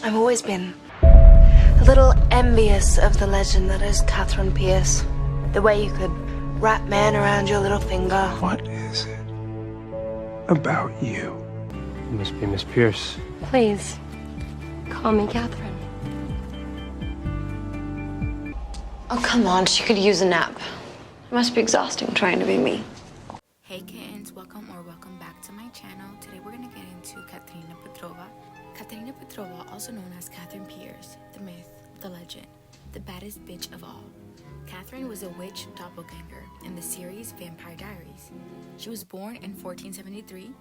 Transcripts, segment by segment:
I've always been a little envious of the legend that is Katherinepierce. The way you could wrap men around your little finger. What is it about you? You must be Miss Pierce. Please, call me Katherine. Oh, come on. She could use a nap. It must be exhausting trying to be me. Hey kittens, welcome back to my channel. Today we're going to get into Katherinepierce. Katherinepierce, also known as Katherinepierce, the myth, the legend, the baddest bitch of all. Katherine was a witch doppelganger in the series Vampire Diaries. She was born in 1473.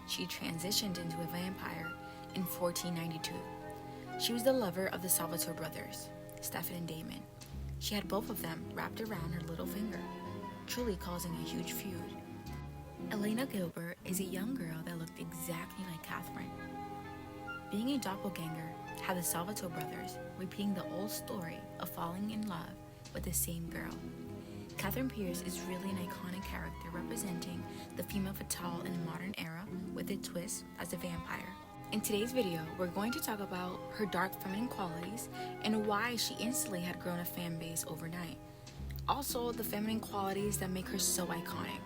She transitioned into a vampire in 1492. She was the lover of the Salvatore brothers, Stefan and Damon. She had both of them wrapped around her little finger, truly causing a huge feud. Elena Gilbert is a young girl that looked exactly like Katherine. Being a doppelganger had the Salvatore brothers repeating the old story of falling in love with the same girl. Katherinepierce is really an iconic character representing the female fatale in the modern era with a twist as a vampire. In today's video, we're going to talk about her dark feminine qualities and why she instantly had grown a fan base overnight. Also, the feminine qualities that make her so iconic.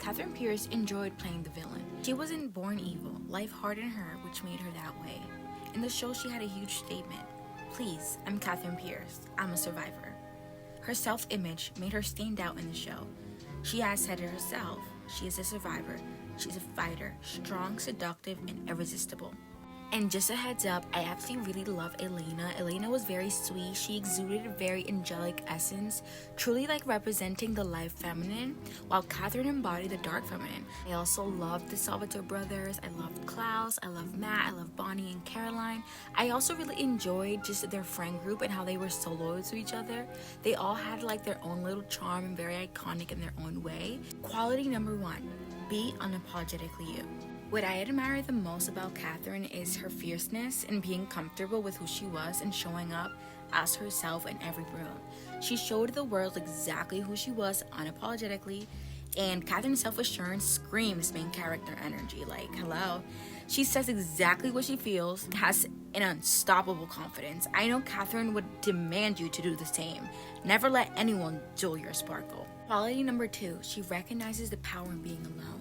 Katherinepierce enjoyed playing the villain. She wasn't born evil. Life hardened her, which made her that way. In the show, she had a huge statement. Please, I'm Katherinepierce. I'm a survivor. Her self-image made her stand out in the show. She has said it herself. She is a survivor. She's a fighter, strong, seductive, and irresistible. And just a heads up, I actually really love Elena. Elena was very sweet. She exuded a very angelic essence, truly like representing the light feminine, while Katherine embodied the dark feminine. I also loved the Salvatore brothers. I loved Klaus. I loved Matt. I loved Bonnie and Caroline. I also really enjoyed just their friend group and how they were so loyal to each other. They all had like their own little charm and very iconic in their own way. Quality number 1, be unapologetically you. What I admire the most about Katherine is her fierceness and being comfortable with who she was and showing up as herself in every room. She showed the world exactly who she was unapologetically, and Katherine's self-assurance screams main character energy. Like, hello. She says exactly what she feels, has an unstoppable confidence. I know Katherine would demand you to do the same. Never let anyone dull your sparkle. Quality number 2, she recognizes the power in being alone.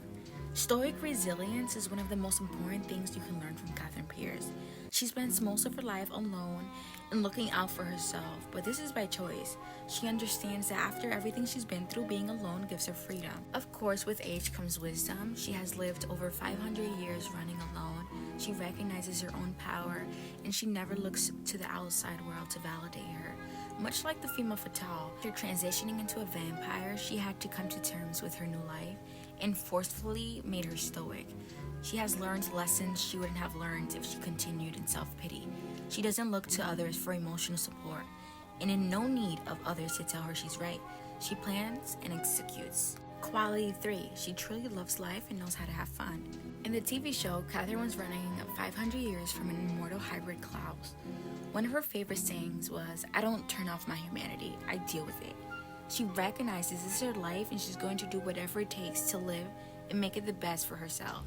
Stoic resilience is one of the most important things you can learn from Katherinepierce. She spends most of her life alone and looking out for herself, but this is by choice. She understands that after everything she's been through, being alone gives her freedom. Of course, with age comes wisdom. She has lived over 500 years running alone. She recognizes her own power, and she never looks to the outside world to validate her. Much like the female fatale, after transitioning into a vampire, she had to come to terms with her new life and forcefully made her stoic. She has learned lessons she wouldn't have learned if she continued in self-pity. She doesn't look to others for emotional support, and in no need of others to tell her she's right. She plans and executes. Quality 3, she truly loves life and knows how to have fun. In the TV show, Katherine was running 500 years from an immortal hybrid Klaus. One of her favorite sayings was, "I don't turn off my humanity, I deal with it." She recognizes this is her life and she's going to do whatever it takes to live and make it the best for herself.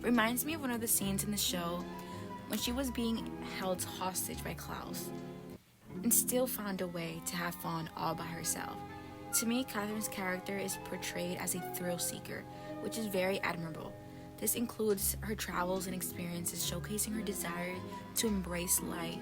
Reminds me of one of the scenes in the show when she was being held hostage by Klaus and still found a way to have fun all by herself. To me, Katherine's character is portrayed as a thrill seeker, which is very admirable. This includes her travels and experiences showcasing her desire to embrace life.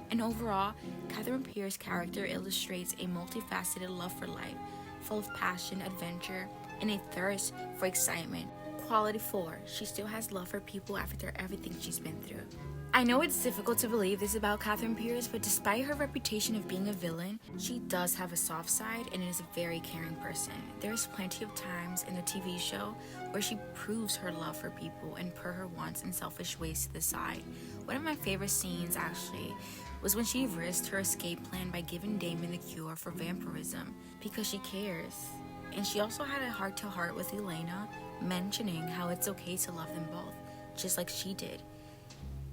And overall, Katherinepierce's character illustrates a multifaceted love for life, full of passion, adventure, and a thirst for excitement. Quality 4, she still has love for people after everything she's been through. I know it's difficult to believe this about Katherinepierce, but despite her reputation of being a villain, she does have a soft side and is a very caring person. There's plenty of times in the TV show where she proves her love for people and put her wants and selfish ways to the side. One of my favorite scenes actually was when she risked her escape plan by giving Damon the cure for vampirism because she cares. And she also had a heart-to-heart with Elena, mentioning how it's okay to love them both, just like she did.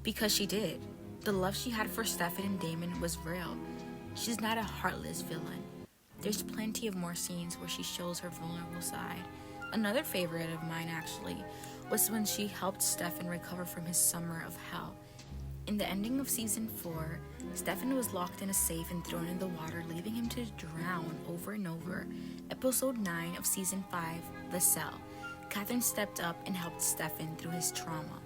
Because she did. The love she had for Stefan and Damon was real. She's not a heartless villain. There's plenty of more scenes where she shows her vulnerable side. Another favorite of mine actually was when she helped Stefan recover from his summer of hell. In the ending of season 4, Stefan was locked in a safe and thrown in the water, leaving him to drown over and over. Episode 9 of season 5, The Cell. Katherine stepped up and helped Stefan through his trauma.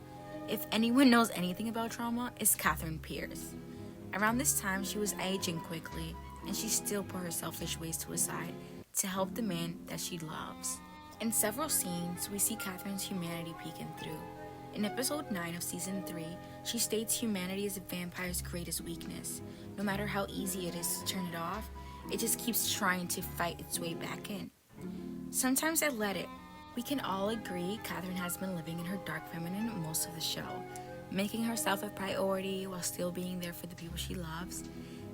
If anyone knows anything about trauma, it's Katherinepierce. Around this time, she was aging quickly, and she still put her selfish ways to a side to help the man that she loves. In several scenes, we see Katherine's humanity peeking through. In episode 9 of season 3, she states humanity is a vampire's greatest weakness. No matter how easy it is to turn it off, it just keeps trying to fight its way back in. Sometimes I let it. We can all agree Katherine has been living in her dark feminine most of the show, making herself a priority while still being there for the people she loves.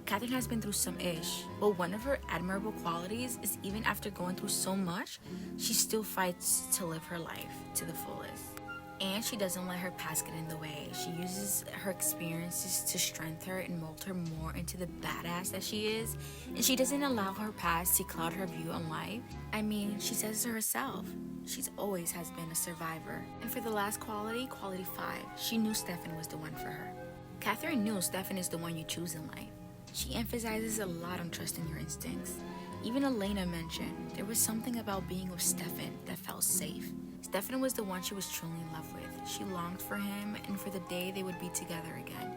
Katherine has been through some ish, but one of her admirable qualities is even after going through so much, she still fights to live her life to the fullest. And she doesn't let her past get in the way. She uses her experiences to strengthen her and mold her more into the badass that she is. And she doesn't allow her past to cloud her view on life. I mean, she says to herself, she's always has been a survivor. And for the last quality 5, she knew Stefan was the one for her. Katherine knew Stefan is the one you choose in life. She emphasizes a lot on trusting your instincts. Even Elena mentioned there was something about being with Stefan that felt safe. Stefan was the one she was truly in love with. She longed for him and for the day they would be together again.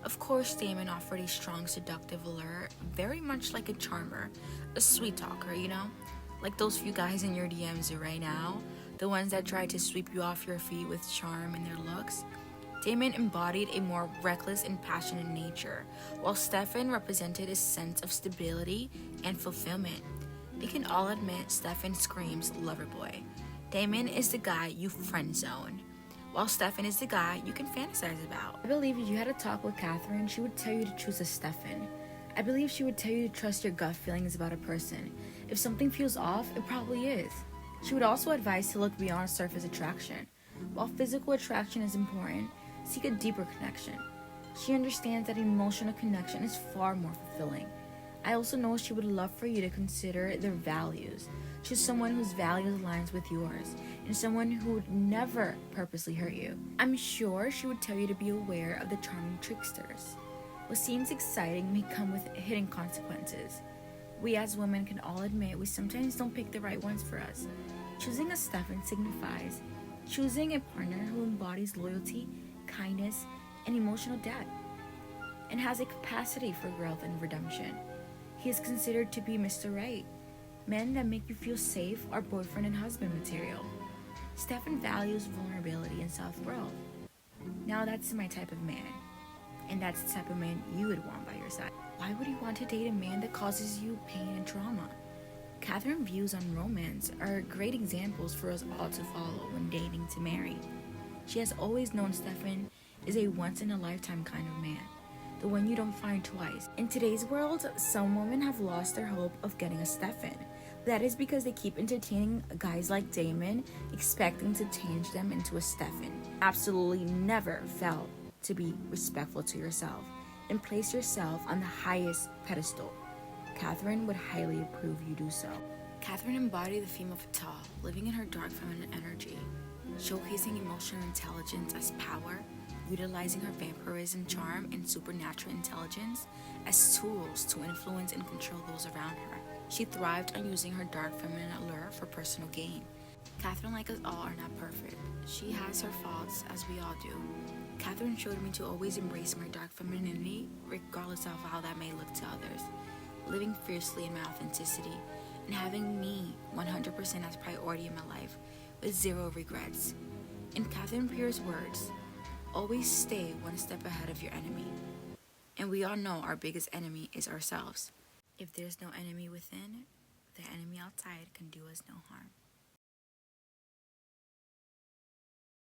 Of course, Damon offered a strong seductive allure, very much like a charmer, a sweet talker, you know? Like those few guys in your DMs right now, the ones that try to sweep you off your feet with charm and their looks. Damon embodied a more reckless and passionate nature, while Stefan represented a sense of stability and fulfillment. We can all admit Stefan screams lover boy. Damon is the guy you friend zone, while Stefan is the guy you can fantasize about. I believe if you had a talk with Katherine, she would tell you to choose a Stefan. I believe she would tell you to trust your gut feelings about a person. If something feels off, it probably is. She would also advise to look beyond surface attraction. While physical attraction is important, seek a deeper connection. She understands that emotional connection is far more fulfilling. I also know she would love for you to consider their values. Choose someone whose values aligns with yours, and someone who would never purposely hurt you. I'm sure she would tell you to be aware of the charming tricksters. What seems exciting may come with hidden consequences. We as women can all admit we sometimes don't pick the right ones for us. Choosing a Stefan signifies choosing a partner who embodies loyalty, kindness, and emotional depth, and has a capacity for growth and redemption. He is considered to be Mr. Right. Men that make you feel safe are boyfriend and husband material. Stefan values vulnerability and self-growth. Now that's my type of man. And that's the type of man you would want by your side. Why would you want to date a man that causes you pain and trauma? Katherine's views on romance are great examples for us all to follow when dating to marry. She has always known Stefan is a once-in-a-lifetime kind of man, the one you don't find twice. In today's world, some women have lost their hope of getting a Stefan. That is because they keep entertaining guys like Damon, expecting to change them into a Stefan. Absolutely never fail to be respectful to yourself and place yourself on the highest pedestal. Katherine would highly approve you do so. Katherine embodied the theme of Fatah, living in her dark feminine energy, showcasing emotional intelligence as power, utilizing her vampirism charm and supernatural intelligence as tools to influence and control those around her. She thrived on using her dark feminine allure for personal gain. Katherine, like us all, are not perfect. She has her faults, as we all do. Katherine showed me to always embrace my dark femininity, regardless of how that may look to others, living fiercely in my authenticity, and having me 100% as priority in my life, with zero regrets. In Katherinepierce's words, always stay one step ahead of your enemy. And we all know our biggest enemy is ourselves. If there's no enemy within, the enemy outside can do us no harm.